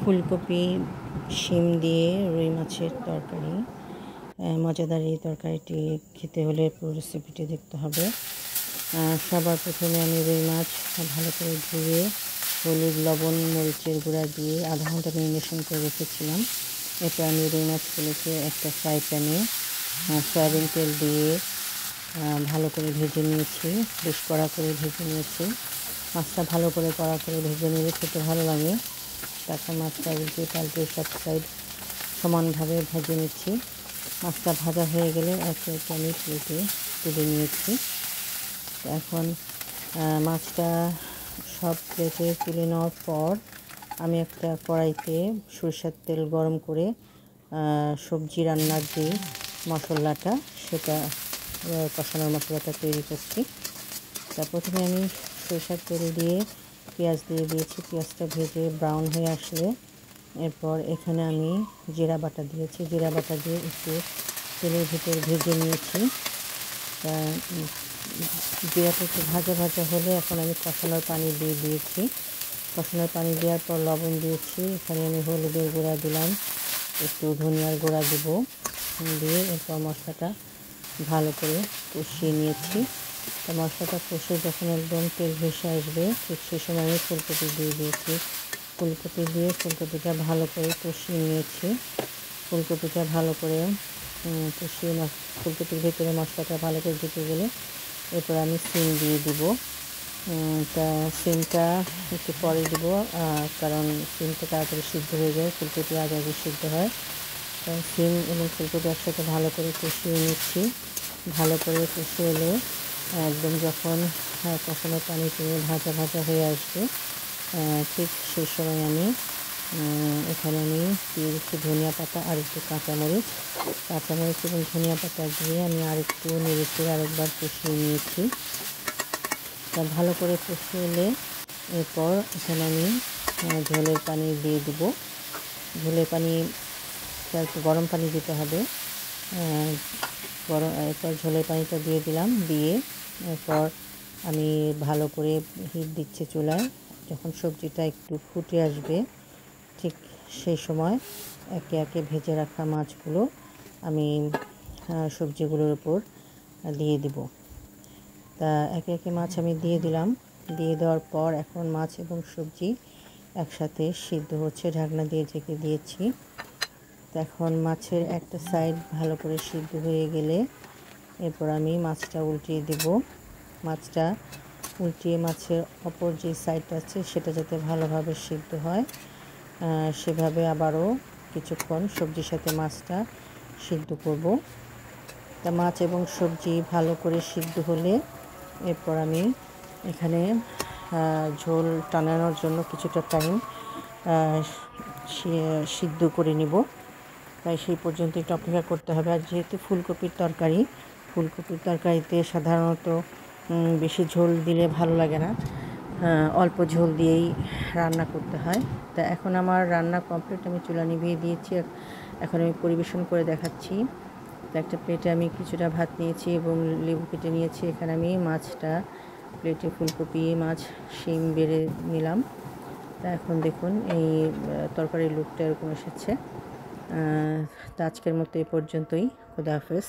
ফুলকপি শিম দিয়ে রুই মাছের তরকারি। মজাদার এই তরকারিটি খেতে হলে পুরো রেসিপিটি দেখতে হবে। সবার প্রথমে আমি রুই মাছ ভালো করে ধুয়ে হলুদ, লবণ, মরিচের গুঁড়া দিয়ে আধা ঘন্টা ম্যারিনেশন করে রেখেছিলাম। এরপর আমি রুই মাছগুলোকে একটা ফ্রাই প্যানে সয়াবিন তেল দিয়ে ভালো করে ভেজে নিয়েছি, বেশ কড়া করে ভেজে নিয়েছি। মাছটা ভালো করে কড়া করে ভেজে নিলে খেতে ভালো লাগে। তারপর মাছটা উল্টে পাল্টে সব সাইড সমানভাবে ভেজে নিচ্ছি। মাছটা ভাজা হয়ে গেলে একে একে আমি প্লেটে তুলে নিয়েছি। এখন মাছটা সব প্লেটে তুলে নেওয়ার পর আমি একটা কড়াইতে সরিষার তেল গরম করে সবজি রান্নার যে মশলাটা সেটা কষানোর মশলাটা তৈরি করছি। তা প্রথমে আমি সরিষার তেল দিয়ে পেঁয়াজ দিয়ে দিয়েছি। পেঁয়াজটা ভেজে ব্রাউন হয়ে আসলে এরপর এখানে আমি জিরা বাটা দিয়েছি। জিরা বাটা দিয়ে একটু তেলের ভিতর ভেজে নিয়েছি। তা জিরাটা একটু ভাজা ভাজা হলে এখন আমি কষানোর পানি দিয়ে দিয়েছি। কষানোর পানি দেওয়ার পর লবণ দিয়েছি। এখানে আমি হলুদের গুঁড়া দিলাম, একটু ধনিয়ার গুঁড়া দেবো, দিয়ে এরপর মশলাটা ভালো করে কষিয়ে নিয়েছি। তা মশলাটা কষে যখন একদম তেল ভেসে আসবে ঠিক সেই সময় আমি ফুলকপি দিয়ে দিয়েছি। ফুলকপি দিয়ে ফুলকপিটা ভালো করে কষিয়ে নিয়েছি। ফুলকপিটা ভালো করে কষিয়ে ফুলকপির ভেতরে মশলাটা ভালো করে ঢুকে গেলে এরপর আমি সিম দিয়ে দিব। তা সিমটা একটু পরে দিব, কারণ সিমটা তাড়াতাড়ি সিদ্ধ হয়ে যায়, ফুলকপি আগে আগে সিদ্ধ হয়। তাই সিম এবং ফুলকপি একসাথে ভালো করে কষিয়ে নিচ্ছি। ভালো করে কষিয়ে এলে একদম যখন কষানোর পানি টেনে ভাজা ভাজা হয়ে আসবে ঠিক সেই সময় আমি এখানে দিয়ে দিচ্ছি ধনিয়া পাতা আর একটু কাঁচামরিচ এবং ধনিয়া পাতা দিয়ে আমি আরেকটু নেড়ে আরেকবার কষিয়ে নিয়েছি। তা ভালো করে কষিয়ে এলে এরপর এখানে আমি ঝোলের পানি দিয়ে দিব। ঝোলের পানিটা একটু গরম পানি দিতে হবে। এরপর ঝোলের পানিটা দিয়ে দিলাম। দিয়ে এরপর আমি ভালো করে হিট দিচ্ছি চুলায়। যখন সবজিটা একটু ফুটে আসবে ঠিক সেই সময় একে একে ভেজে রাখা মাছগুলো আমি সবজিগুলোর উপর দিয়ে দিব। তা একে একে মাছ আমি দিয়ে দিলাম। দিয়ে দেওয়ার পর এখন মাছ এবং সবজি একসাথে সিদ্ধ হচ্ছে, ঢাকনা দিয়ে ঢেকে দিয়েছি। তো এখন মাছের একটা সাইড ভালো করে সিদ্ধ হয়ে গেলে এরপর আমি মাছটা উল্টিয়ে দেব। মাছটা উল্টিয়ে মাছের অপর যে সাইডটা আছে সেটা যাতে ভালোভাবে সিদ্ধ হয় সেভাবে আবারও কিছুক্ষণ সবজির সাথে মাছটা সিদ্ধ করব। তা মাছ এবং সবজি ভালো করে সিদ্ধ হলে এরপর আমি এখানে ঝোল টানানোর জন্য কিছুটা টাইম সিদ্ধ করে নিব। তাই সেই পর্যন্ত একটু অপেক্ষা করতে হবে। আর যেহেতু ফুলকপির তরকারিতে সাধারণত বেশি ঝোল দিলে ভালো লাগে না, অল্প ঝোল দিয়েই রান্না করতে হয়। তা এখন আমার রান্না কমপ্লিট, আমি চুলা নিভিয়ে দিয়েছি। এখন আমি পরিবেশন করে দেখাচ্ছি। তো একটা প্লেটে আমি কিছুটা ভাত নিয়েছি এবং লেবু কেটে নিয়েছি। এখানে আমি মাছটা প্লেটে ফুলকপি, মাছ, শিম বেড়ে নিলাম। তা এখন দেখুন এই তরকারির লুকটা এরকম এসেছে। তা আজকের মতো এই পর্যন্তই। খোদা হাফেজ।